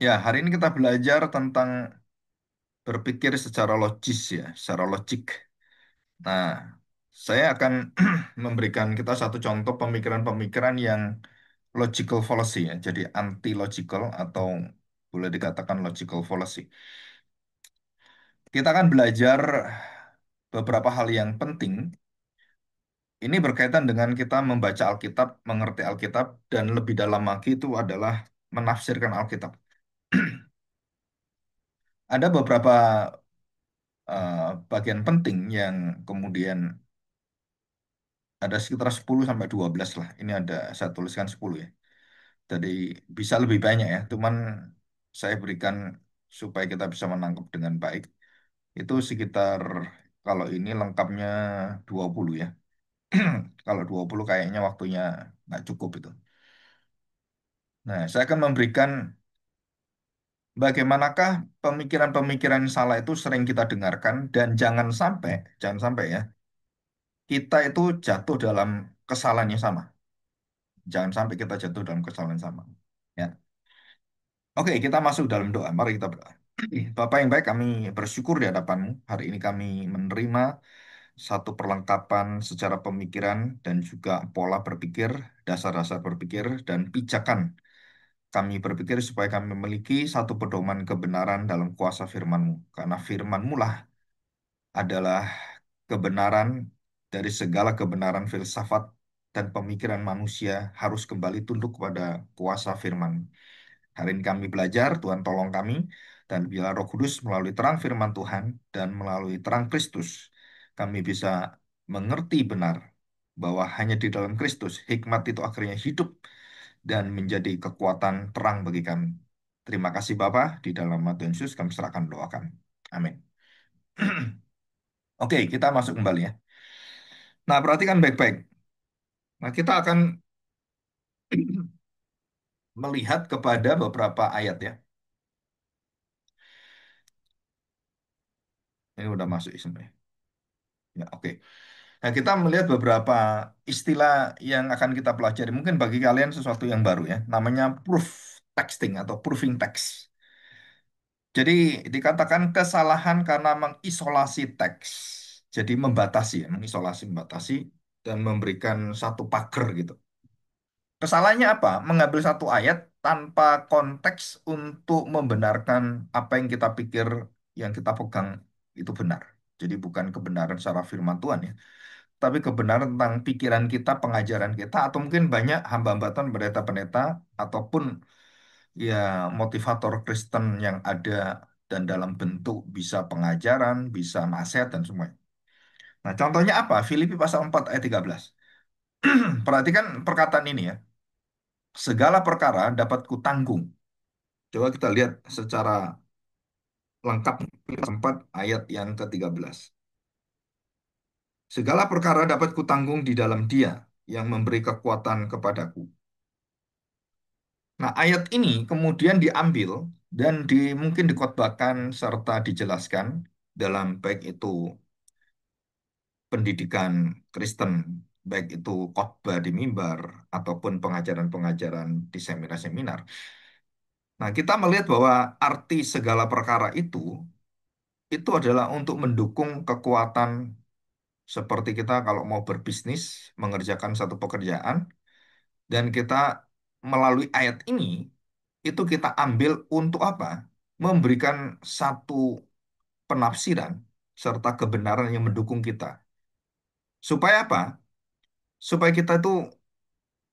Ya, hari ini kita belajar tentang berpikir secara logis ya, secara logik. Nah, saya akan memberikan kita satu contoh pemikiran-pemikiran yang logical fallacy ya, jadi anti logical atau boleh dikatakan logical fallacy. Kita akan belajar beberapa hal yang penting. Ini berkaitan dengan kita membaca Alkitab, mengerti Alkitab, dan lebih dalam lagi itu adalah menafsirkan Alkitab. Ada beberapa bagian penting yang kemudian ada sekitar 10 sampai 12 lah. Ini ada saya tuliskan 10 ya. Jadi bisa lebih banyak ya. Cuman saya berikan supaya kita bisa menangkap dengan baik. Itu sekitar kalau ini lengkapnya 20 ya. Kalau 20 kayaknya waktunya nggak cukup itu. Nah, saya akan memberikan bagaimanakah pemikiran-pemikiran yang salah itu sering kita dengarkan dan jangan sampai ya, kita itu jatuh dalam kesalahan yang sama. Jangan sampai kita jatuh dalam kesalahan yang sama. Ya. Oke, kita masuk dalam doa. Mari kita berdoa. Bapa yang baik, kami bersyukur di hadapan-Mu. Hari ini kami menerima satu perlengkapan secara pemikiran dan juga pola berpikir, dasar-dasar berpikir, dan pijakan kami berpikir supaya kami memiliki satu pedoman kebenaran dalam kuasa firman-Mu. Karena firman-Mu lah adalah kebenaran dari segala kebenaran filsafat dan pemikiran manusia harus kembali tunduk kepada kuasa firman. Hari ini kami belajar, Tuhan tolong kami, dan bila Roh Kudus melalui terang firman Tuhan dan melalui terang Kristus, kami bisa mengerti benar bahwa hanya di dalam Kristus hikmat itu akhirnya hidup dan menjadi kekuatan terang bagi kami. Terima kasih Bapa, di dalam nama Tuhan Yesus kami serahkan doa kami. Amin. Oke, kita masuk kembali ya. Nah, perhatikan baik-baik. Nah, kita akan melihat kepada beberapa ayat ya. Ini udah masuk sebenarnya. Ya, oke. Nah, kita melihat beberapa istilah yang akan kita pelajari. Mungkin bagi kalian sesuatu yang baru ya. Namanya proof texting atau proofing text. Jadi dikatakan kesalahan karena mengisolasi teks. Jadi membatasi ya, membatasi dan memberikan satu pagar gitu. Kesalahannya apa? Mengambil satu ayat tanpa konteks untuk membenarkan apa yang kita pikir, yang kita pegang itu benar. Jadi bukan kebenaran secara firman Tuhan ya, tapi kebenaran tentang pikiran kita, pengajaran kita, atau mungkin banyak hamba-hambatan pendeta-pendeta ataupun ya motivator Kristen yang ada dan dalam bentuk bisa pengajaran, bisa nasihat dan semuanya. Nah, contohnya apa? Filipi pasal 4 ayat 13. Perhatikan perkataan ini ya. Segala perkara dapat kutanggung. Coba kita lihat secara lengkap tempat ayat yang ke-13. Segala perkara dapat kutanggung di dalam Dia yang memberi kekuatan kepadaku. Nah, ayat ini kemudian diambil dan mungkin dikhotbahkan serta dijelaskan dalam baik itu pendidikan Kristen, baik itu khotbah di mimbar ataupun pengajaran-pengajaran di seminar-seminar. Nah, kita melihat bahwa arti segala perkara itu adalah untuk mendukung kekuatan seperti kita kalau mau berbisnis, mengerjakan satu pekerjaan, dan kita melalui ayat ini, itu kita ambil untuk apa? Memberikan satu penafsiran serta kebenaran yang mendukung kita. Supaya apa? Supaya kita itu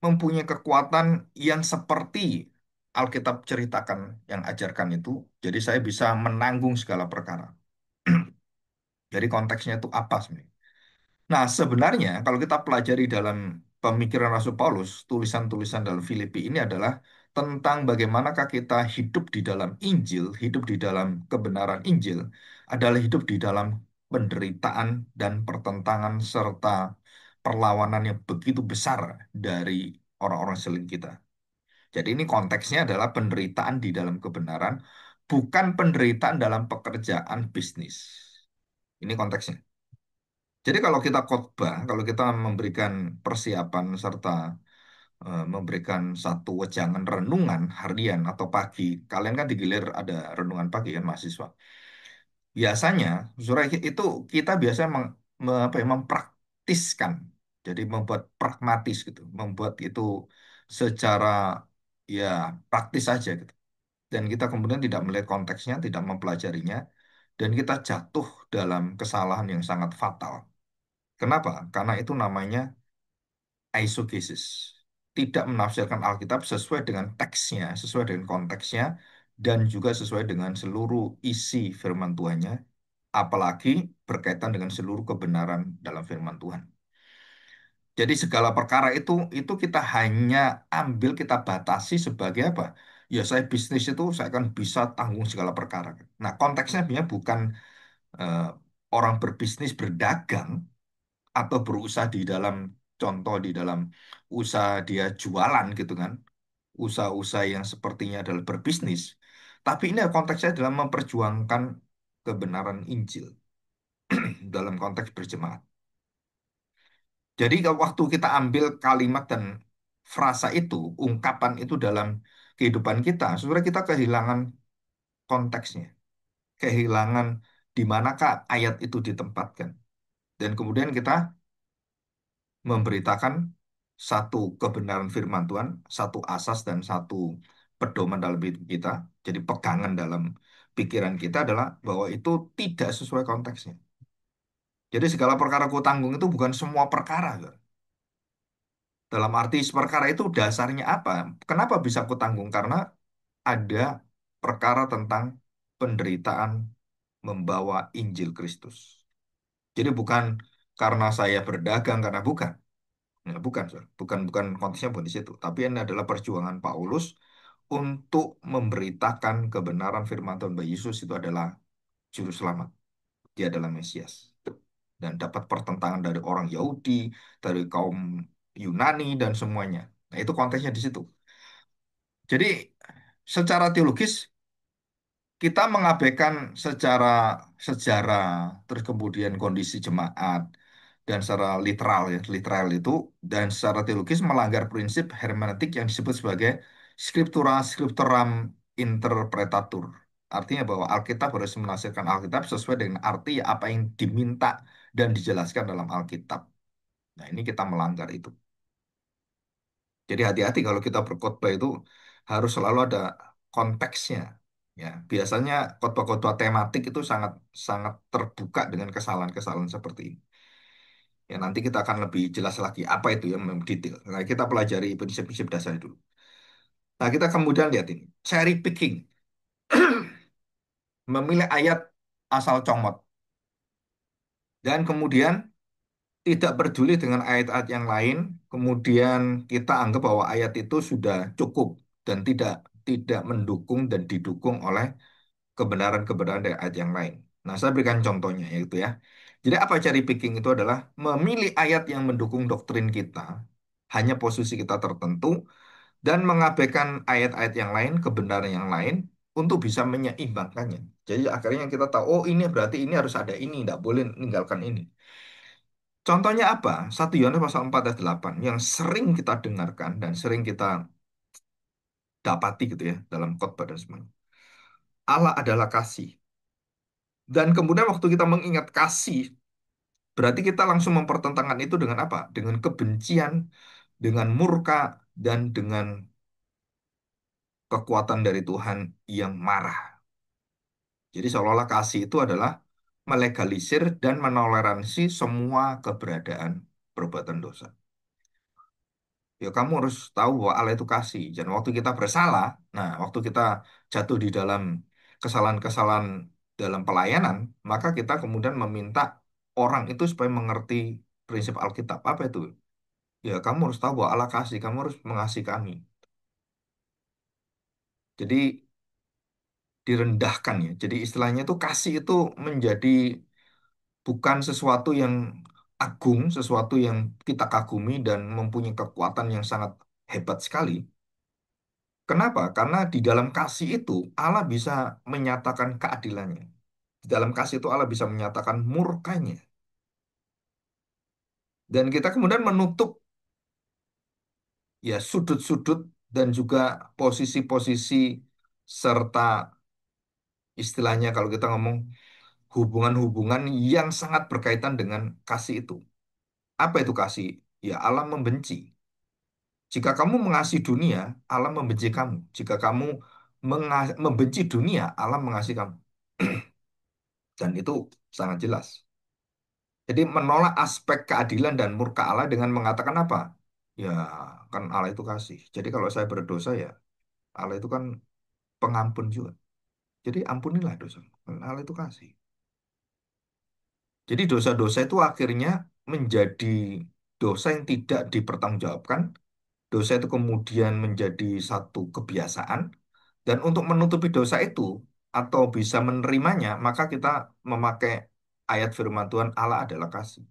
mempunyai kekuatan yang seperti Alkitab ceritakan, yang ajarkan itu. Jadi saya bisa menanggung segala perkara. Jadi konteksnya itu apa sebenarnya? Nah, sebenarnya kalau kita pelajari dalam pemikiran Rasul Paulus, tulisan-tulisan dalam Filipi ini adalah tentang bagaimanakah kita hidup di dalam Injil, hidup di dalam kebenaran Injil, adalah hidup di dalam penderitaan dan pertentangan serta perlawanan yang begitu besar dari orang-orang selain kita. Jadi ini konteksnya adalah penderitaan di dalam kebenaran, bukan penderitaan dalam pekerjaan bisnis. Ini konteksnya. Jadi kalau kita khotbah, kalau kita memberikan persiapan serta memberikan satu wejangan renungan harian atau pagi. Kalian kan digilir ada renungan pagi kan mahasiswa. Biasanya, saudara, itu kita biasanya apa ya, mempraktiskan. Jadi membuat pragmatis gitu, membuat itu secara ya praktis saja gitu. Dan kita kemudian tidak melihat konteksnya, tidak mempelajarinya, dan kita jatuh dalam kesalahan yang sangat fatal. Kenapa? Karena itu namanya eisegesis. Tidak menafsirkan Alkitab sesuai dengan teksnya, sesuai dengan konteksnya, dan juga sesuai dengan seluruh isi firman Tuhannya, apalagi berkaitan dengan seluruh kebenaran dalam firman Tuhan. Jadi segala perkara itu kita hanya ambil, kita batasi sebagai apa? Ya saya bisnis itu saya akan bisa tanggung segala perkara. Nah konteksnya sebenarnya bukan eh, orang berbisnis berdagang atau berusaha di dalam, contoh di dalam usaha dia jualan gitu kan, usaha-usaha yang sepertinya adalah berbisnis. Tapi ini konteksnya adalah memperjuangkan kebenaran Injil dalam konteks berjemaat. Jadi kalau waktu kita ambil kalimat dan frasa itu, ungkapan itu dalam kehidupan kita, sebenarnya kita kehilangan konteksnya, kehilangan di manakah ayat itu ditempatkan. Dan kemudian kita memberitakan satu kebenaran firman Tuhan, satu asas dan satu pedoman dalam hidup kita. Jadi pegangan dalam pikiran kita adalah bahwa itu tidak sesuai konteksnya. Jadi segala perkara ku tanggung itu bukan semua perkara, Saudara. Dalam arti perkara itu dasarnya apa? Kenapa bisa aku tanggung? Karena ada perkara tentang penderitaan membawa Injil Kristus. Jadi bukan karena saya berdagang, karena bukan. Ya, bukan, Saudara. Bukan konteksnya bukan di situ. Tapi ini adalah perjuangan Paulus untuk memberitakan kebenaran firman Tuhan bahwa Yesus itu adalah juru selamat. Dia adalah Mesias. Dan dapat pertentangan dari orang Yahudi, dari kaum Yunani, dan semuanya. Nah, itu konteksnya di situ. Jadi, secara teologis, kita mengabaikan secara sejarah, terus kemudian kondisi jemaat, dan secara literal ya, literal itu, dan secara teologis melanggar prinsip hermeneutik yang disebut sebagai scriptura scripturam interpretatur. Artinya bahwa Alkitab harus menafsirkan Alkitab sesuai dengan arti apa yang diminta dan dijelaskan dalam Alkitab. Nah, ini kita melanggar itu. Jadi hati-hati kalau kita berkhotbah itu harus selalu ada konteksnya. Ya, biasanya khotbah-khotbah tematik itu sangat sangat terbuka dengan kesalahan-kesalahan seperti ini. Ya, nanti kita akan lebih jelas lagi apa itu yang detail. Nah, kita pelajari prinsip-prinsip dasar dulu. Nah, kita kemudian lihat ini, cherry picking, memilih ayat asal comot, dan kemudian tidak peduli dengan ayat-ayat yang lain, kemudian kita anggap bahwa ayat itu sudah cukup dan tidak tidak mendukung dan didukung oleh kebenaran-kebenaran dari ayat yang lain. Nah, saya berikan contohnya yaitu ya. Jadi apa cherry picking itu adalah memilih ayat yang mendukung doktrin kita, hanya posisi kita tertentu, dan mengabaikan ayat-ayat yang lain, kebenaran yang lain, untuk bisa menyeimbangkannya. Jadi akhirnya kita tahu, oh ini berarti ini harus ada ini, tidak boleh meninggalkan ini. Contohnya apa? 1 Yohanes pasal 4 ayat 8 yang sering kita dengarkan dan sering kita dapati gitu ya dalam khotbah dan semuanya. Allah adalah kasih. Dan kemudian waktu kita mengingat kasih, berarti kita langsung mempertentangkan itu dengan apa? Dengan kebencian, dengan murka, dan dengan kekuatan dari Tuhan yang marah. Jadi seolah-olah kasih itu adalah melegalisir dan menoleransi semua keberadaan perbuatan dosa. Ya kamu harus tahu bahwa Allah itu kasih. Dan waktu kita bersalah, nah waktu kita jatuh di dalam kesalahan-kesalahan dalam pelayanan, maka kita kemudian meminta orang itu supaya mengerti prinsip Alkitab. Apa itu? Ya kamu harus tahu bahwa Allah kasih, kamu harus mengasihi kami. Jadi direndahkan ya. Jadi istilahnya itu kasih itu menjadi bukan sesuatu yang agung, sesuatu yang kita kagumi dan mempunyai kekuatan yang sangat hebat sekali. Kenapa? Karena di dalam kasih itu Allah bisa menyatakan keadilannya. Di dalam kasih itu Allah bisa menyatakan murkanya. Dan kita kemudian menutup ya sudut-sudut dan juga posisi-posisi serta istilahnya kalau kita ngomong hubungan-hubungan yang sangat berkaitan dengan kasih itu. Apa itu kasih? Ya Allah membenci. Jika kamu mengasihi dunia, Allah membenci kamu. Jika kamu membenci dunia, Allah mengasihi kamu. Dan itu sangat jelas. Jadi menolak aspek keadilan dan murka Allah dengan mengatakan apa? Ya, kan Allah itu kasih. Jadi kalau saya berdosa ya, Allah itu kan pengampun juga. Jadi ampunilah dosa. Kan Allah itu kasih. Jadi dosa-dosa itu akhirnya menjadi dosa yang tidak dipertanggungjawabkan. Dosa itu kemudian menjadi satu kebiasaan. Dan untuk menutupi dosa itu atau bisa menerimanya, maka kita memakai ayat firman Tuhan Allah adalah kasih.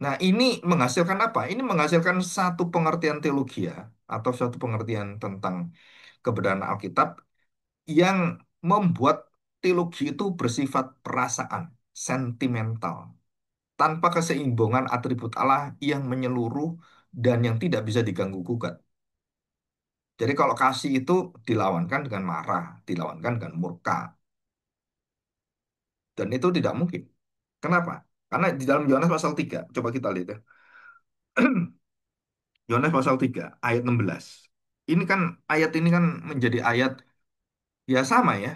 Nah, ini menghasilkan apa? Ini menghasilkan satu pengertian teologi ya, atau satu pengertian tentang kebenaran Alkitab yang membuat teologi itu bersifat perasaan, sentimental, tanpa keseimbangan atribut Allah yang menyeluruh dan yang tidak bisa diganggu-gugat. Jadi kalau kasih itu dilawankan dengan marah, dilawankan dengan murka, dan itu tidak mungkin. Kenapa? Karena di dalam Yohanes pasal 3, coba kita lihat ya. Yohanes pasal 3 ayat 16. Ini kan ayat ini kan menjadi ayat ya sama ya,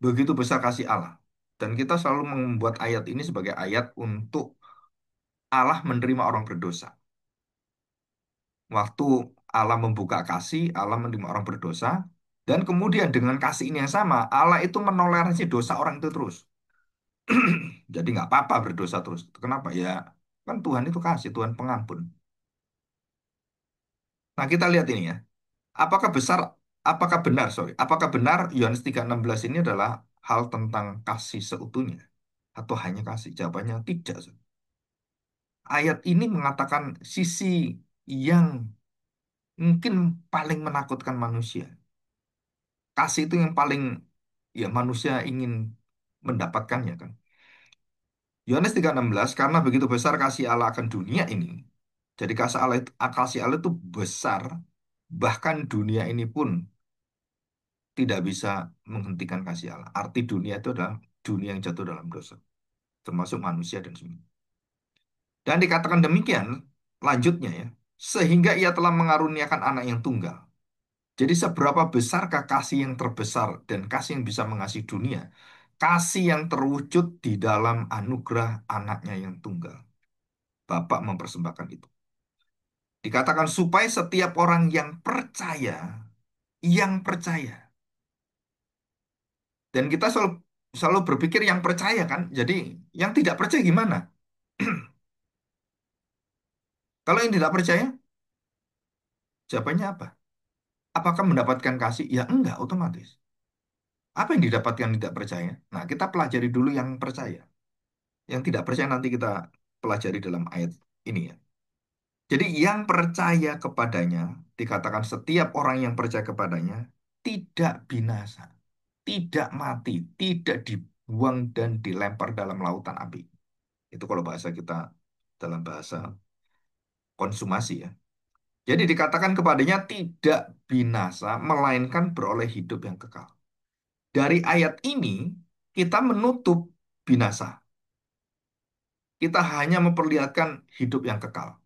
begitu besar kasih Allah. Dan kita selalu membuat ayat ini sebagai ayat untuk Allah menerima orang berdosa. Waktu Allah membuka kasih, Allah menerima orang berdosa, dan kemudian dengan kasih ini yang sama, Allah itu menoleransi dosa orang itu terus. Jadi nggak apa-apa berdosa terus. Kenapa? Ya kan Tuhan itu kasih, Tuhan pengampun. Nah kita lihat ini ya. Apakah besar, apakah benar, sorry, apakah benar Yohanes 3:16 ini adalah hal tentang kasih seutuhnya? Atau hanya kasih? Jawabannya tidak. Ayat ini mengatakan sisi yang mungkin paling menakutkan manusia. Kasih itu yang paling ya manusia ingin mendapatkannya kan. Yohanes 3:16 karena begitu besar kasih Allah akan dunia ini. Jadi kasih Allah itu besar, bahkan dunia ini pun tidak bisa menghentikan kasih Allah. Arti dunia itu adalah dunia yang jatuh dalam dosa, termasuk manusia dan semua. Dan dikatakan demikian, lanjutnya ya, sehingga ia telah mengaruniakan anak yang tunggal. Jadi seberapa besarkah kasih yang terbesar dan kasih yang bisa mengasihi dunia? Kasih yang terwujud di dalam anugerah anaknya yang tunggal. Bapak mempersembahkan itu. Dikatakan supaya setiap orang yang percaya, dan kita selalu selalu berpikir yang percaya kan. Jadi yang tidak percaya gimana? Kalau yang tidak percaya, jawabannya apa? Apakah mendapatkan kasih? Ya enggak, otomatis. Apa yang didapatkan yang tidak percaya? Nah, kita pelajari dulu yang percaya. Yang tidak percaya nanti kita pelajari dalam ayat ini ya. Jadi yang percaya kepadanya, dikatakan setiap orang yang percaya kepadanya, tidak binasa, tidak mati, tidak dibuang dan dilempar dalam lautan api. Itu kalau bahasa kita dalam bahasa konsumasi ya. Jadi dikatakan kepadanya tidak binasa, melainkan beroleh hidup yang kekal. Dari ayat ini, kita menutup binasa. Kita hanya memperlihatkan hidup yang kekal.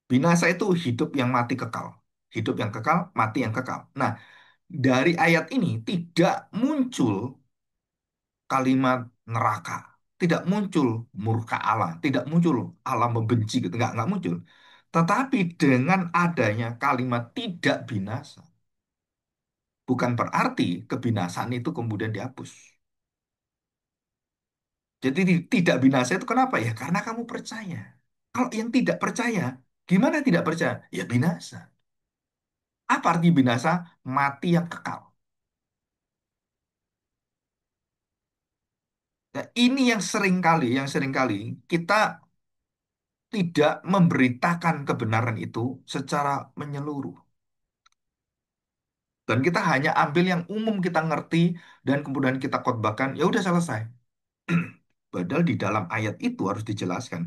Binasa itu hidup yang mati kekal. Hidup yang kekal, mati yang kekal. Nah, dari ayat ini tidak muncul kalimat neraka. Tidak muncul murka Allah. Tidak muncul Allah membenci gitu. Nggak muncul. Tetapi dengan adanya kalimat tidak binasa, bukan berarti kebinasaan itu kemudian dihapus. Jadi tidak binasa itu kenapa ya? Karena kamu percaya. Kalau yang tidak percaya, gimana tidak percaya? Ya binasa. Apa arti binasa? Mati yang kekal. Nah, ini yang seringkali kita tidak memberitakan kebenaran itu secara menyeluruh. Dan kita hanya ambil yang umum kita ngerti dan kemudian kita khotbahkan, ya udah selesai. Padahal di dalam ayat itu harus dijelaskan.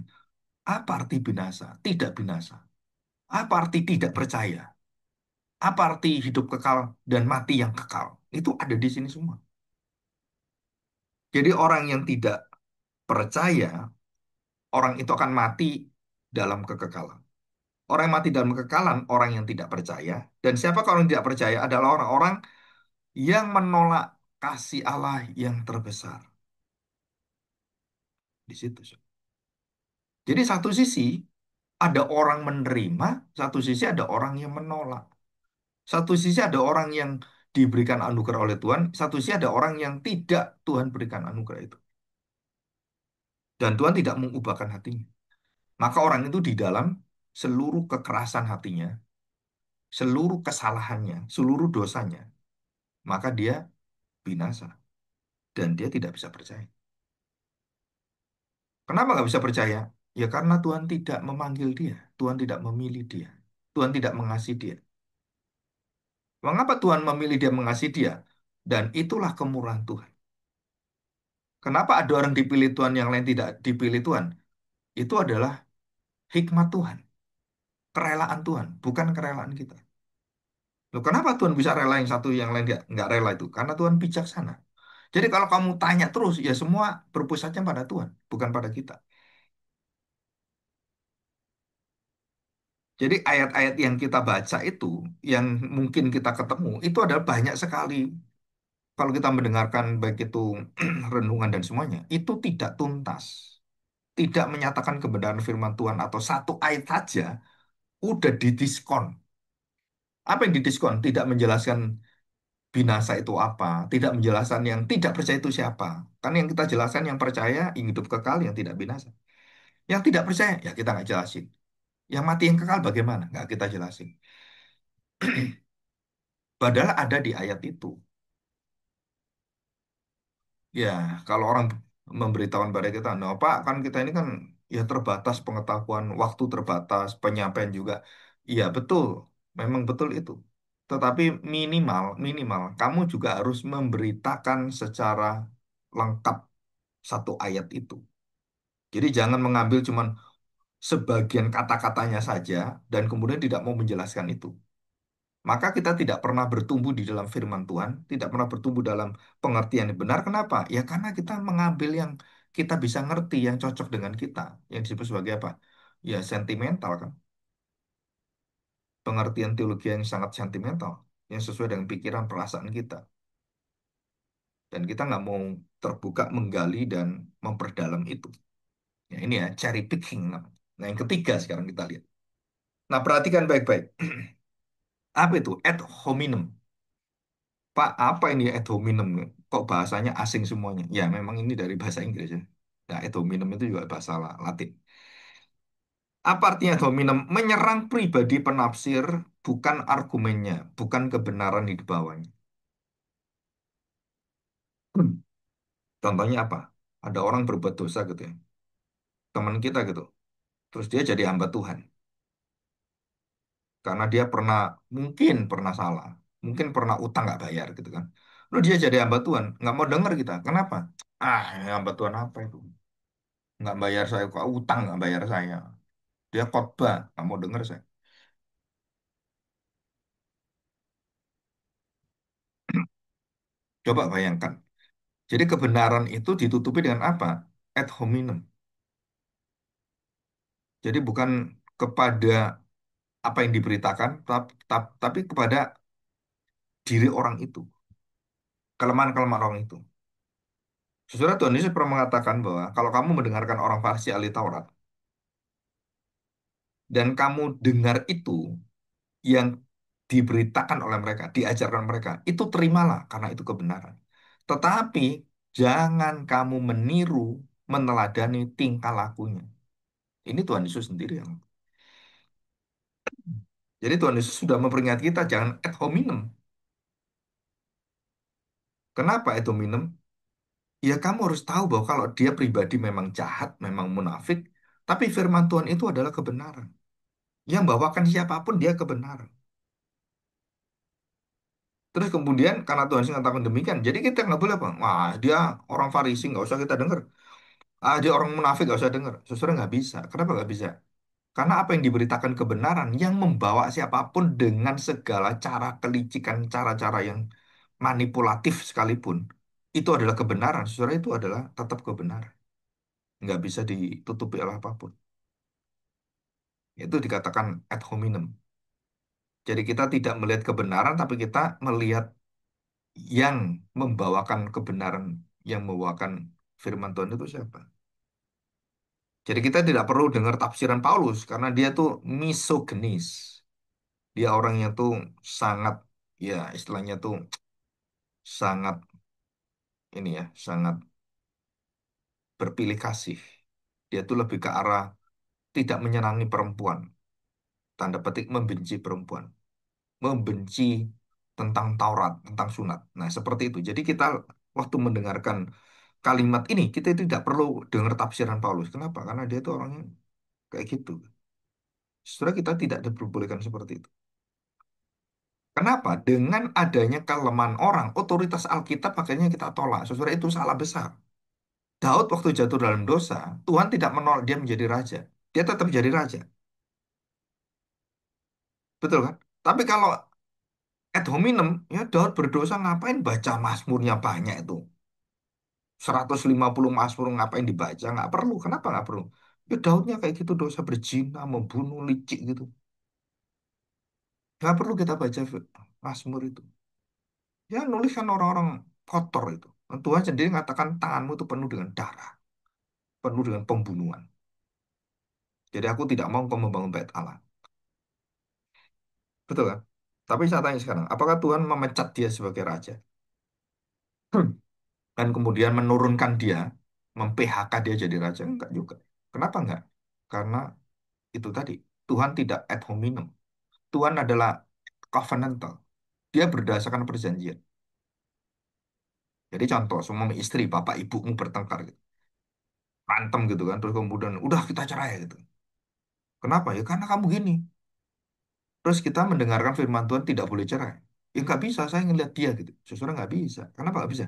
Apa arti binasa? Tidak binasa. Apa arti tidak percaya? Apa arti hidup kekal dan mati yang kekal? Itu ada di sini semua. Jadi orang yang tidak percaya, orang itu akan mati dalam kekekalan. Orang yang mati dalam kekekalan, orang yang tidak percaya. Dan siapa kalau yang tidak percaya adalah orang-orang yang menolak kasih Allah yang terbesar. Di situ. Jadi satu sisi ada orang menerima, satu sisi ada orang yang menolak. Satu sisi ada orang yang diberikan anugerah oleh Tuhan, satu sisi ada orang yang tidak Tuhan berikan anugerah itu. Dan Tuhan tidak mengubahkan hatinya. Maka orang itu di dalam seluruh kekerasan hatinya, seluruh kesalahannya, seluruh dosanya, maka dia binasa dan dia tidak bisa percaya. Kenapa nggak bisa percaya? Ya karena Tuhan tidak memanggil dia, Tuhan tidak memilih dia, Tuhan tidak mengasihi dia. Mengapa Tuhan memilih dia mengasihi dia? Dan itulah kemurahan Tuhan. Kenapa ada orang dipilih Tuhan yang lain tidak dipilih Tuhan? Itu adalah hikmat Tuhan, kerelaan Tuhan, bukan kerelaan kita. Loh, kenapa Tuhan bisa rela yang satu, yang lain nggak rela itu? Karena Tuhan bijaksana. Jadi kalau kamu tanya terus, ya semua berpusatnya pada Tuhan, bukan pada kita. Jadi ayat-ayat yang kita baca itu, yang mungkin kita ketemu, itu adalah banyak sekali. Kalau kita mendengarkan baik itu renungan dan semuanya, itu tidak tuntas. Tidak menyatakan kebenaran firman Tuhan atau satu ayat saja, udah didiskon. Apa yang didiskon? Tidak menjelaskan binasa itu apa, tidak menjelaskan yang tidak percaya itu siapa. Kan yang kita jelaskan yang percaya yang hidup kekal yang tidak binasa. Yang tidak percaya ya kita nggak jelasin. Yang mati yang kekal bagaimana? Nggak kita jelasin. Padahal ada di ayat itu. Ya, kalau orang memberitahuan pada kita, no Pak, kan kita ini kan ya terbatas pengetahuan, waktu terbatas, penyampaian juga. Iya betul, memang betul itu. Tetapi minimal, minimal, kamu juga harus memberitakan secara lengkap satu ayat itu. Jadi jangan mengambil cuman sebagian kata-katanya saja dan kemudian tidak mau menjelaskan itu. Maka kita tidak pernah bertumbuh di dalam firman Tuhan, tidak pernah bertumbuh dalam pengertian yang benar. Kenapa? Ya karena kita mengambil yang kita bisa ngerti, yang cocok dengan kita. Yang disebut sebagai apa? Ya sentimental kan. Pengertian teologi yang sangat sentimental. Yang sesuai dengan pikiran perasaan kita. Dan kita nggak mau terbuka, menggali, dan memperdalam itu. Ya, ini ya, cherry picking namanya. Nah, yang ketiga sekarang kita lihat. Nah, perhatikan baik-baik. Apa itu? Ad hominem. Pak, apa ini ad hominem? Kok bahasanya asing semuanya? Ya, memang ini dari bahasa Inggris ya. Nah, ad hominem itu juga bahasa Latin. Apa artinya ad hominem? Menyerang pribadi penafsir, bukan argumennya, bukan kebenaran di bawahnya. Hmm. Contohnya apa? Ada orang berbuat dosa gitu ya. Teman kita gitu. Terus dia jadi hamba Tuhan. Karena dia pernah, mungkin pernah salah. Mungkin pernah utang nggak bayar gitu kan. Lalu dia jadi hamba Tuhan. Nggak mau dengar kita. Kenapa? Ah, hamba Tuhan apa itu? Nggak bayar saya kok utang nggak bayar saya, dia khotbah nggak mau denger saya. Coba bayangkan, jadi kebenaran itu ditutupi dengan apa? Ad hominem. Jadi bukan kepada apa yang diberitakan tapi kepada diri orang itu, kelemahan-kelemahan orang itu. Sesudah Tuhan Yesus pernah mengatakan bahwa kalau kamu mendengarkan orang Farisi ahli Taurat dan kamu dengar itu yang diberitakan oleh mereka, diajarkan mereka, itu terimalah karena itu kebenaran. Tetapi jangan kamu meniru, meneladani tingkah lakunya. Ini Tuhan Yesus sendiri yang. Jadi Tuhan Yesus sudah memperingatkan kita jangan ad hominem. Kenapa ad hominem? Ya kamu harus tahu bahwa kalau dia pribadi memang jahat, memang munafik, tapi firman Tuhan itu adalah kebenaran. Yang bawakan siapapun dia kebenaran. Terus kemudian karena Tuhan Yesus mengatakan demikian, jadi kita nggak boleh bang, wah dia orang Farisi nggak usah kita dengar. Ah, dia orang munafik gak usah dengar. Saudara nggak bisa. Kenapa nggak bisa? Karena apa yang diberitakan kebenaran yang membawa siapapun dengan segala cara kelicikan, cara-cara yang manipulatif sekalipun, itu adalah kebenaran. Saudara itu adalah tetap kebenaran. Nggak bisa ditutupi oleh apapun. Itu dikatakan ad hominem. Jadi kita tidak melihat kebenaran, tapi kita melihat yang membawakan kebenaran, yang membawakan firman Tuhan itu siapa. Jadi kita tidak perlu dengar tafsiran Paulus, karena dia tuh misogenis. Dia orangnya tuh sangat, ya istilahnya tuh sangat ini ya, sangat berpilih kasih. Dia tuh lebih ke arah tidak menyenangi perempuan, tanda petik membenci perempuan, membenci tentang Taurat, tentang sunat. Nah, seperti itu. Jadi kita waktu mendengarkan kalimat ini, kita tidak perlu dengar tafsiran Paulus. Kenapa? Karena dia tuh orangnya kayak gitu. Setelah kita tidak diperbolehkan seperti itu. Kenapa? Dengan adanya kelemahan orang, otoritas Alkitab akhirnya kita tolak. Saudara itu salah besar. Daud waktu jatuh dalam dosa, Tuhan tidak menolak dia menjadi raja. Dia tetap jadi raja. Betul kan? Tapi kalau ad hominem, ya Daud berdosa ngapain baca Mazmurnya banyak itu. 150 Mazmur ngapain dibaca? Nggak perlu. Kenapa nggak perlu? Ya Daudnya kayak gitu dosa berzina, membunuh, licik gitu. Nggak perlu kita baca Mazmur itu. Ya nulis kan orang-orang kotor itu. Tuhan sendiri mengatakan tanganmu itu penuh dengan darah, penuh dengan pembunuhan. Jadi aku tidak mau kau membangun bait Allah. Betul kan? Tapi saya tanya sekarang, apakah Tuhan memecat dia sebagai raja? Dan kemudian menurunkan dia, mem-PHK dia jadi raja? Enggak juga. Kenapa enggak? Karena itu tadi, Tuhan tidak ad hominem. Tuhan adalah covenantal. Dia berdasarkan perjanjian. Jadi contoh, semua istri, bapak ibumu bertengkar gitu. Berantem gitu kan. Terus kemudian, udah kita cerai gitu. Kenapa? Ya karena kamu gini. Terus kita mendengarkan firman Tuhan tidak boleh cerai. Ya nggak bisa, saya ngeliat dia gitu. Sesuatu nggak bisa. Kenapa nggak bisa?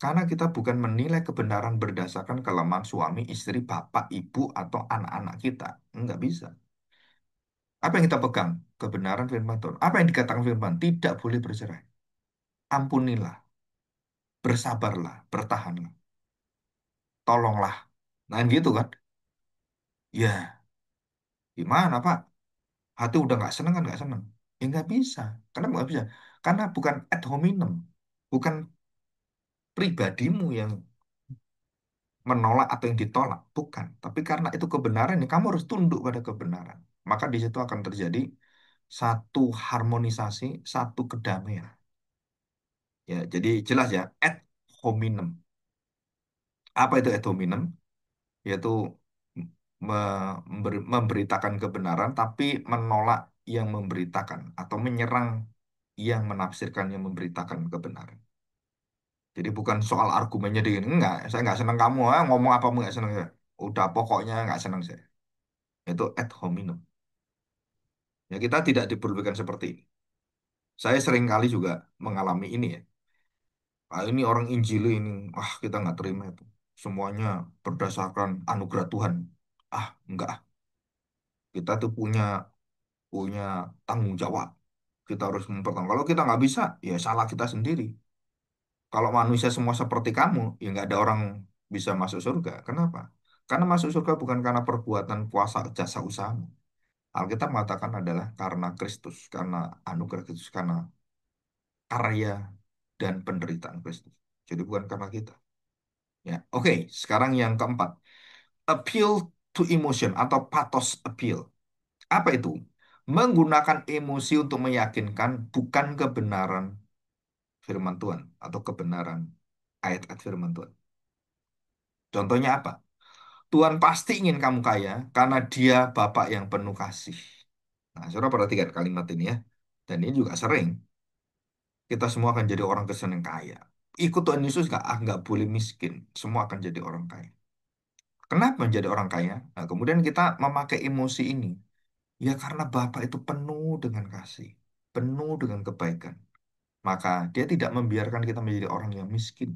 Karena kita bukan menilai kebenaran berdasarkan kelemahan suami, istri, bapak, ibu, atau anak-anak kita. Nggak bisa. Apa yang kita pegang? Kebenaran firman Tuhan. Apa yang dikatakan firman? Tidak boleh bercerai. Ampunilah, bersabarlah, bertahanlah, tolonglah. Nah gitu kan? Ya, gimana Pak? Hati udah nggak seneng kan nggak seneng. Ya nggak bisa. Kenapa nggak bisa? Karena bukan ad hominem. Bukan pribadimu yang menolak atau yang ditolak, bukan. Tapi karena itu kebenaran, ya kamu harus tunduk pada kebenaran. Maka di situ akan terjadi satu harmonisasi, satu kedamaian. Ya, jadi jelas ya, ad hominem. Apa itu ad hominem? Yaitu memberitakan kebenaran, tapi menolak yang memberitakan atau menyerang yang menafsirkan yang memberitakan kebenaran. Jadi bukan soal argumennya di enggak, saya nggak senang kamu, ah, ngomong apa nggak senang saya. Udah pokoknya nggak senang saya. Itu ad hominem. Ya kita tidak diperbolehkan seperti ini. Saya sering kali juga mengalami ini ya. Ah, ini orang Injili ini, ah kita nggak terima itu. Semuanya berdasarkan anugerah Tuhan. Ah, enggak. Kita tuh punya punya tanggung jawab. Kita harus mempertanggung. Kalau kita nggak bisa, ya salah kita sendiri. Kalau manusia semua seperti kamu, ya nggak ada orang bisa masuk surga. Kenapa? Karena masuk surga bukan karena perbuatan kuasa jasa usahamu. Alkitab mengatakan adalah karena Kristus, karena anugerah Kristus, karena karya dan penderitaan Kristus. Jadi bukan karena kita. Ya, oke. Sekarang yang keempat, appeal to emotion atau pathos appeal. Apa itu? Menggunakan emosi untuk meyakinkan bukan kebenaran firman Tuhan atau kebenaran ayat-ayat firman Tuhan. Contohnya apa? Tuhan pasti ingin kamu kaya karena Dia Bapa yang penuh kasih. Nah, saudara perhatikan kalimat ini ya. Dan ini juga sering. Kita semua akan jadi orang Kristen yang kaya. Ikut Tuhan Yesus nggak boleh miskin. Semua akan jadi orang kaya. Kenapa menjadi orang kaya? Nah, kemudian kita memakai emosi ini. Ya karena Bapa itu penuh dengan kasih. Penuh dengan kebaikan. Maka dia tidak membiarkan kita menjadi orang yang miskin.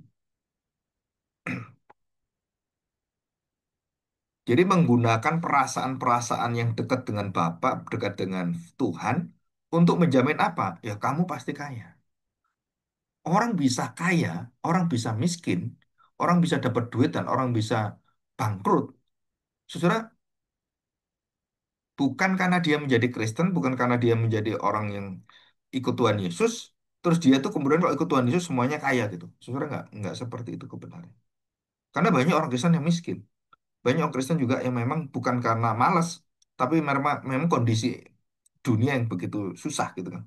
Jadi menggunakan perasaan-perasaan yang dekat dengan Bapa, dekat dengan Tuhan, untuk menjamin apa? Ya kamu pasti kaya. Orang bisa kaya, orang bisa miskin, orang bisa dapat duit dan orang bisa bangkrut. Saudara, bukan karena dia menjadi Kristen, bukan karena dia menjadi orang yang ikut Tuhan Yesus, terus dia tuh kemudian kalau ikut Tuhan Yesus semuanya kaya gitu. Saudara nggak seperti itu kebenarannya. Karena banyak orang Kristen yang miskin, banyak orang Kristen juga yang memang bukan karena malas, tapi memang kondisi dunia yang begitu susah gitu kan.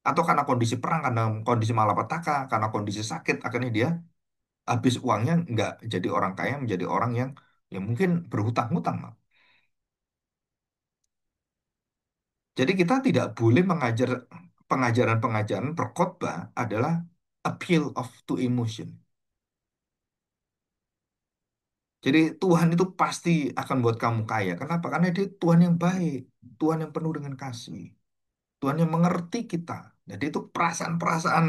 Atau karena kondisi perang, karena kondisi malapetaka, karena kondisi sakit, akhirnya dia habis uangnya nggak jadi orang kaya, menjadi orang yang mungkin berhutang-hutang. Jadi kita tidak boleh mengajar pengajaran-pengajaran berkhotbah adalah appeal of to emotion. Jadi Tuhan itu pasti akan buat kamu kaya. Kenapa? Karena dia Tuhan yang baik, Tuhan yang penuh dengan kasih, Tuhan yang mengerti kita. Jadi itu perasaan-perasaan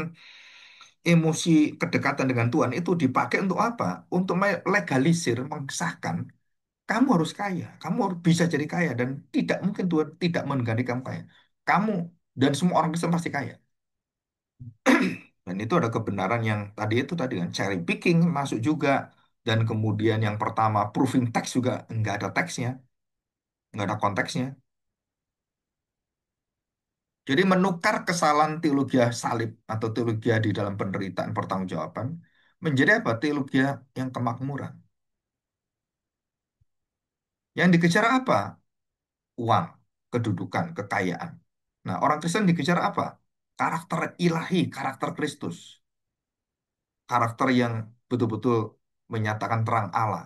emosi kedekatan dengan Tuhan itu dipakai untuk apa? Untuk legalisir, mengesahkan kamu harus kaya, kamu harus bisa jadi kaya dan tidak mungkin Tuhan tidak mengganti kamu kaya. Kamu dan semua orang Kristen pasti kaya. Dan itu ada kebenaran yang tadi kan cherry picking masuk juga dan kemudian yang pertama proving text juga nggak ada teksnya, nggak ada konteksnya. Jadi menukar kesalahan teologi salib atau teologi di dalam penderitaan pertanggungjawaban menjadi apa? Teologi yang kemakmuran. Yang dikejar apa? Uang, kedudukan, kekayaan. Nah, orang Kristen dikejar apa? Karakter ilahi, karakter Kristus. Karakter yang betul-betul menyatakan terang Allah,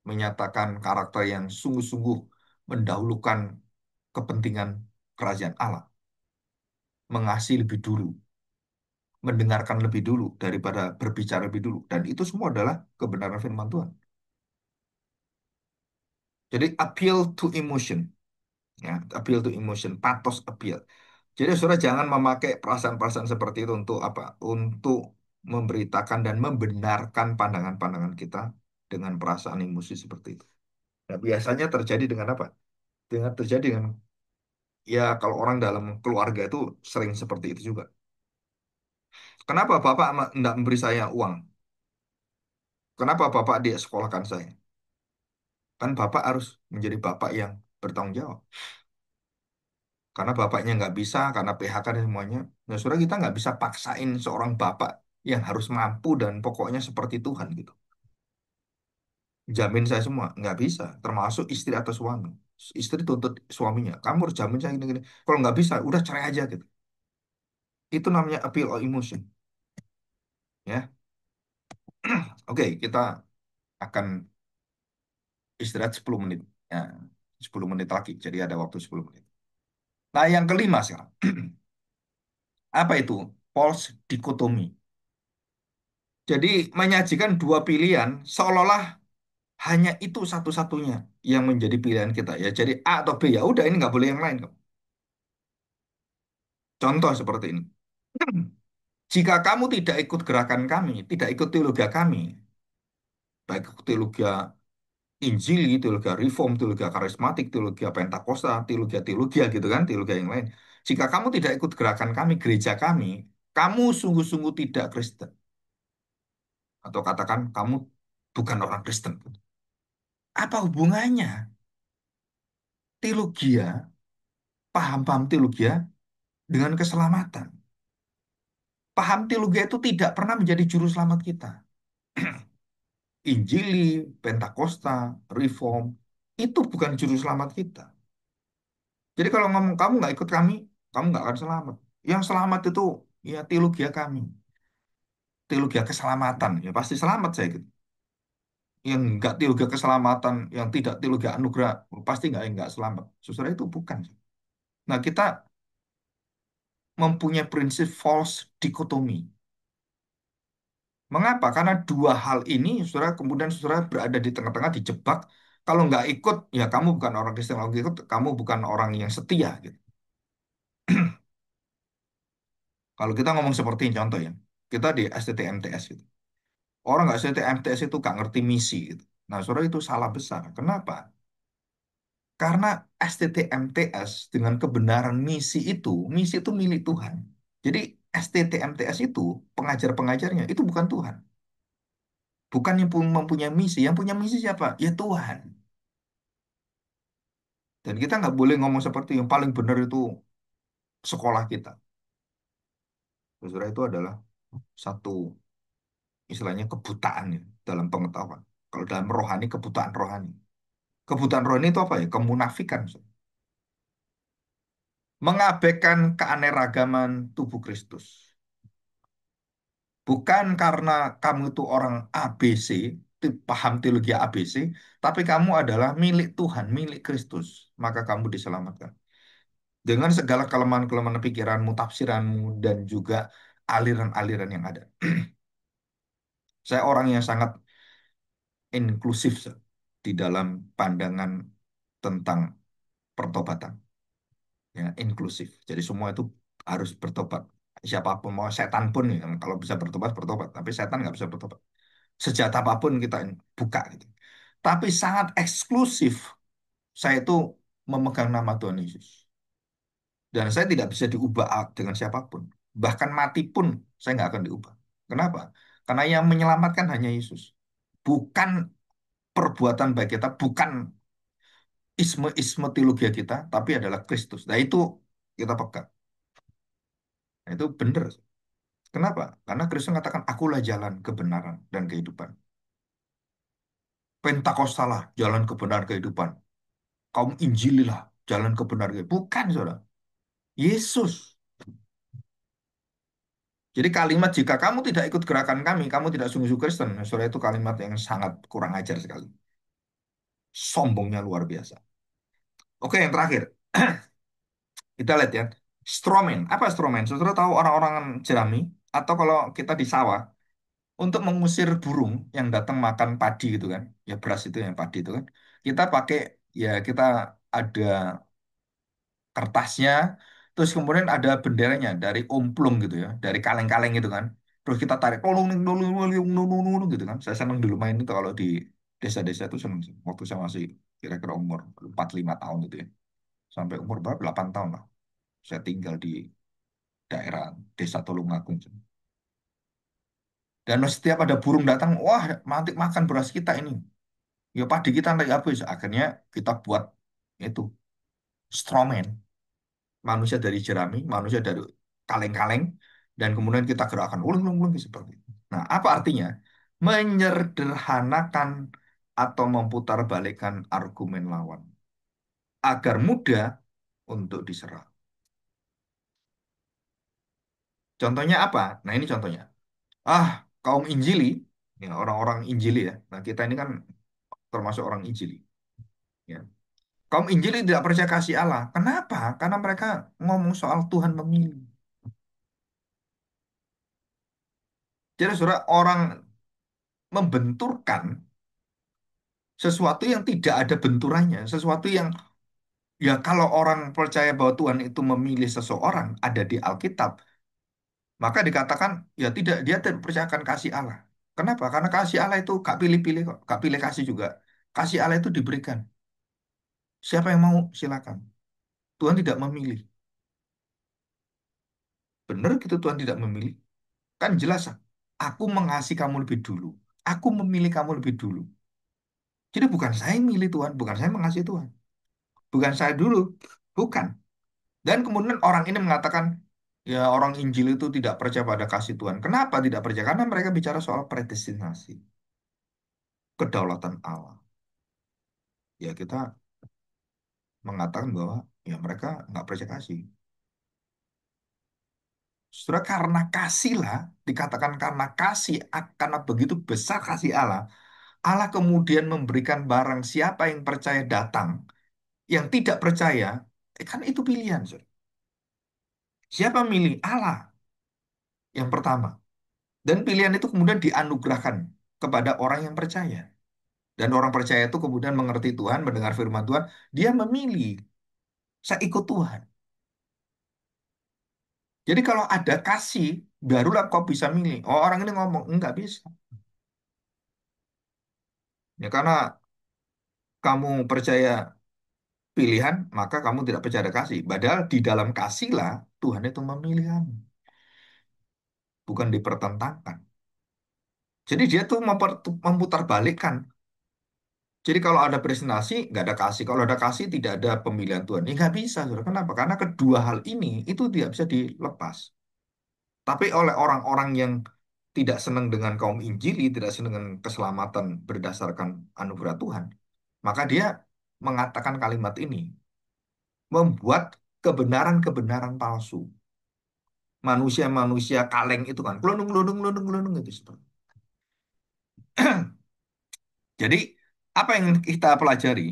menyatakan karakter yang sungguh-sungguh mendahulukan kepentingan kerajaan Allah, mengasihi lebih dulu, mendengarkan lebih dulu daripada berbicara lebih dulu. Dan itu semua adalah kebenaran firman Tuhan. Jadi appeal to emotion, ya, appeal to emotion, pathos appeal. Jadi saudara jangan memakai perasaan-perasaan seperti itu untuk apa? Untuk memberitakan dan membenarkan pandangan-pandangan kita dengan perasaan emosi seperti itu. Nah, biasanya terjadi dengan apa? Dengan terjadi dengan ya kalau orang dalam keluarga itu sering seperti itu juga. Kenapa Bapak tidak memberi saya uang? Kenapa Bapak dia sekolahkan saya? Kan Bapak harus menjadi Bapak yang bertanggung jawab. Karena Bapaknya nggak bisa, karena PHK dan semuanya. Nah, saudara kita nggak bisa paksain seorang Bapak yang harus mampu dan pokoknya seperti Tuhan gitu. Jamin saya semua, nggak bisa. Termasuk istri atau suami. Istri tuntut suaminya, kamu harus jamin saya gini-gini. Kalau nggak bisa, udah cerai aja gitu. Itu namanya appeal of emotion. Ya, oke, kita akan istirahat 10 menit. Ya, 10 menit lagi. Jadi ada waktu 10 menit. Nah, yang kelima sekarang. Apa itu? False dichotomy. Jadi menyajikan dua pilihan seolah-olah hanya itu satu-satunya yang menjadi pilihan kita ya. Jadi A atau B ya udah ini nggak boleh yang lain. Contoh seperti ini. Jika kamu tidak ikut gerakan kami, tidak ikut teologi kami, baik teologi Injili, teologi Reform, teologi Karismatik, teologi Pentakosta, teologi gitu kan, teologi yang lain. Jika kamu tidak ikut gerakan kami, gereja kami, kamu sungguh-sungguh tidak Kristen. Atau katakan kamu bukan orang Kristen. Apa hubungannya teologi, paham-paham teologi dengan keselamatan? Paham teologi itu tidak pernah menjadi juru selamat kita. Injili, Pentakosta, Reform, itu bukan juru selamat kita. Jadi kalau ngomong kamu nggak ikut kami, kamu nggak akan selamat. Yang selamat itu ya teologi kami, teologi keselamatan, ya pasti selamat saya gitu. Yang nggak teologi keselamatan, yang tidak teologi anugerah, pasti nggak selamat. Saudara itu bukan. Nah kita mempunyai prinsip false dichotomy. Mengapa? Karena dua hal ini, saudara kemudian saudara berada di tengah-tengah dijebak. Kalau nggak ikut, ya kamu bukan orang Kristen. Kalau ikut, kamu bukan orang yang setia gitu. Kalau kita ngomong seperti ini, contoh ya, kita di STT MTS gitu. Orang nggak STT MTS itu nggak ngerti misi gitu. Nah, saudara itu salah besar. Kenapa? Karena STT-MTS dengan kebenaran misi itu milik Tuhan. Jadi STT-MTS itu pengajar-pengajarnya itu bukan Tuhan. Bukan yang mempunyai misi. Yang punya misi siapa? Ya Tuhan. Dan kita nggak boleh ngomong seperti yang paling benar itu sekolah kita. Saudara itu adalah satu istilahnya kebutaan ya, dalam pengetahuan. Kalau dalam rohani, kebutaan rohani. Kebutaan rohani itu apa ya? Kemunafikan. Mengabaikan keanekaragaman tubuh Kristus. Bukan karena kamu itu orang ABC, paham teologi ABC, tapi kamu adalah milik Tuhan, milik Kristus. Maka kamu diselamatkan. Dengan segala kelemahan-kelemahan pikiranmu, tafsiranmu, dan juga aliran-aliran yang ada. Saya orang yang sangat inklusif Sir, di dalam pandangan tentang pertobatan. Ya, inklusif. Jadi semua itu harus bertobat. Siapapun, mau setan pun ya, kalau bisa bertobat, bertobat. Tapi setan nggak bisa bertobat. Sejahat apapun kita buka gitu. Tapi sangat eksklusif. Saya itu memegang nama Tuhan Yesus. Dan saya tidak bisa diubah dengan siapapun. Bahkan mati pun saya nggak akan diubah. Kenapa? Karena yang menyelamatkan hanya Yesus. Bukan perbuatan baik kita, bukan isme-isme teologi kita, tapi adalah Kristus. Nah itu kita pegang. Nah, itu benar. Kenapa? Karena Kristus mengatakan, akulah jalan, kebenaran, dan kehidupan. Pentakostalah, jalan kebenaran kehidupan. Kaum Injililah, jalan kebenaran kehidupan. Bukan, saudara. Yesus. Jadi kalimat jika kamu tidak ikut gerakan kami, kamu tidak sungguh-sungguh Kristen. Nah, saudara itu kalimat yang sangat kurang ajar sekali. Sombongnya luar biasa. Oke, yang terakhir. Kita lihat ya. Stromen. Apa stromen? Saudara tahu orang-orang jerami? Atau kalau kita di sawah, untuk mengusir burung yang datang makan padi gitu kan, ya beras itu yang padi itu kan, kita pakai ya kita ada kertasnya, terus kemudian ada benderanya dari omplung gitu ya, dari kaleng-kaleng gitu kan, terus kita tarik tolong gitu kan. Saya senang dulu main itu kalau di desa-desa itu senang sih. Waktu saya masih kira-kira umur 4 5 tahun itu ya, sampai umur berapa 8 tahun lah. Saya tinggal di daerah desa Tulungagung. Dan setiap ada burung datang, wah nanti makan beras kita ini. Ya padi kita nanti habis. Akhirnya kita buat itu stromen. Manusia dari jerami, manusia dari kaleng-kaleng, dan kemudian kita gerakkan ulung-ulung seperti itu. Nah, apa artinya? Menyederhanakan atau memutarbalikkan argumen lawan agar mudah untuk diserang. Contohnya apa? Nah, ini contohnya. Ah, kaum Injili, ya, orang-orang Injili ya. Nah, kita ini kan termasuk orang Injili. Ya. Kaum Injili tidak percaya kasih Allah. Kenapa? Karena mereka ngomong soal Tuhan memilih. Jadi saudara, orang membenturkan sesuatu yang tidak ada benturannya, sesuatu yang ya kalau orang percaya bahwa Tuhan itu memilih seseorang ada di Alkitab, maka dikatakan ya tidak dia tidak percayakan kasih Allah. Kenapa? Karena kasih Allah itu gak pilih-pilih kok, gak pilih kasih juga. Kasih Allah itu diberikan. Siapa yang mau silakan. Tuhan tidak memilih. Benar gitu Tuhan tidak memilih. Kan jelas, aku mengasihi kamu lebih dulu. Aku memilih kamu lebih dulu. Jadi bukan saya yang milih Tuhan, bukan saya mengasihi Tuhan. Bukan saya dulu, bukan. Dan kemudian orang ini mengatakan, ya orang Injil itu tidak percaya pada kasih Tuhan. Kenapa tidak percaya? Karena mereka bicara soal predestinasi, kedaulatan Allah. Ya kita mengatakan bahwa ya mereka nggak percaya kasih. Saudara, karena kasihlah, dikatakan karena kasih, karena begitu besar kasih Allah, Allah kemudian memberikan barang siapa yang percaya datang, yang tidak percaya, kan itu pilihan. Saudara. Siapa milih? Allah yang pertama. Dan pilihan itu kemudian dianugerahkan kepada orang yang percaya. Dan orang percaya itu kemudian mengerti Tuhan, mendengar firman Tuhan, dia memilih, saya ikut Tuhan. Jadi kalau ada kasih, barulah kau bisa milih. Oh, orang ini ngomong, enggak bisa. Ya karena kamu percaya pilihan, maka kamu tidak percaya ada kasih. Padahal di dalam kasih lah Tuhan itu memilih kamu, bukan dipertentangkan. Jadi dia tuh memutarbalikkan. Jadi kalau ada presentasi, nggak ada kasih. Kalau ada kasih, tidak ada pemilihan Tuhan. Ya nggak bisa, saudara. Kenapa? Karena kedua hal ini itu tidak bisa dilepas. Tapi oleh orang-orang yang tidak senang dengan kaum Injili, tidak senang dengan keselamatan berdasarkan anugerah Tuhan, maka dia mengatakan kalimat ini, membuat kebenaran-kebenaran palsu. Manusia-manusia kaleng itu kan, gelundung, gelundung, gelundung, gelundung itu. Saudara. Jadi, apa yang kita pelajari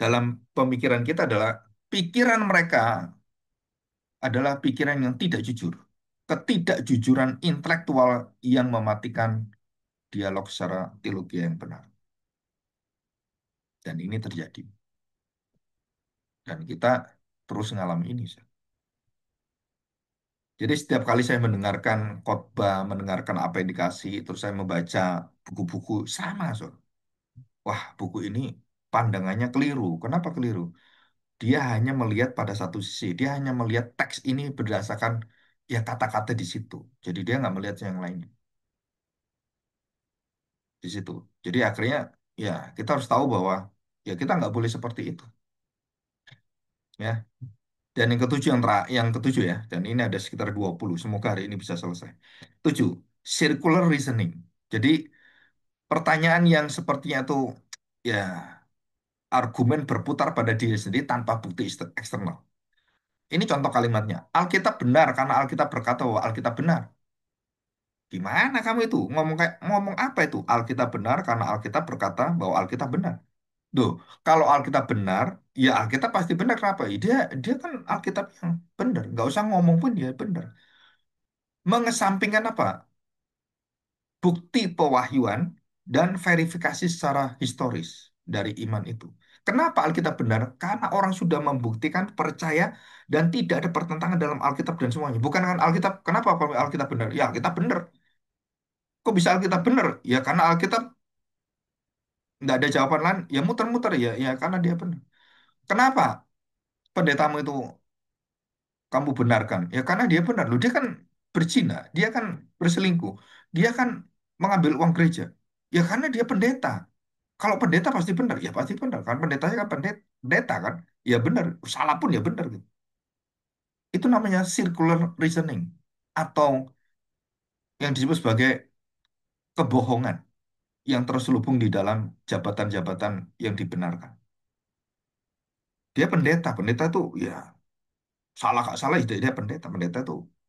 dalam pemikiran kita adalah pikiran mereka adalah pikiran yang tidak jujur. Ketidakjujuran intelektual yang mematikan dialog secara teologi yang benar. Dan ini terjadi. Dan kita terus mengalami ini. Jadi setiap kali saya mendengarkan khotbah, mendengarkan apa yang dikasih, terus saya membaca buku-buku sama, so. Wah, buku ini pandangannya keliru. Kenapa keliru? Dia hanya melihat pada satu sisi. Dia hanya melihat teks ini berdasarkan ya kata-kata di situ. Jadi dia nggak melihat yang lainnya di situ. Jadi akhirnya ya kita harus tahu bahwa ya kita nggak boleh seperti itu. Ya. Dan yang ketujuh yang ketujuh ya, dan ini ada sekitar 20. Semoga hari ini bisa selesai. Tujuh, circular reasoning. Jadi pertanyaan yang sepertinya tuh ya argumen berputar pada diri sendiri tanpa bukti eksternal. Ini contoh kalimatnya. Alkitab benar karena Alkitab berkata bahwa Alkitab benar. Gimana kamu itu? Ngomong apa itu? Alkitab benar karena Alkitab berkata bahwa Alkitab benar. Duh, kalau Alkitab benar, ya Alkitab pasti benar. Kenapa? Dia dia kan Alkitab yang benar. Nggak usah ngomong pun dia benar. Mengesampingkan apa? Bukti pewahyuan dan verifikasi secara historis dari iman itu. Kenapa Alkitab benar? Karena orang sudah membuktikan, percaya, dan tidak ada pertentangan dalam Alkitab dan semuanya. Bukan kan Alkitab, kenapa Alkitab benar? Ya Alkitab benar. Kok bisa Alkitab benar? Ya karena Alkitab nggak ada jawaban lain. Ya muter-muter ya, ya karena dia benar. Kenapa pendetamu itu kamu benarkan? Ya karena dia benar loh. Dia kan berzina, dia kan berselingkuh, dia kan mengambil uang gereja. Ya karena dia pendeta. Kalau pendeta pasti benar, ya pasti benar kan pendetanya kan pendeta kan, ya benar. Salah pun ya benar gitu. Itu namanya circular reasoning atau yang disebut sebagai kebohongan yang terselubung di dalam jabatan-jabatan yang dibenarkan. Dia pendeta, pendeta tuh ya salah gak salah dia pendeta, pendeta tuh.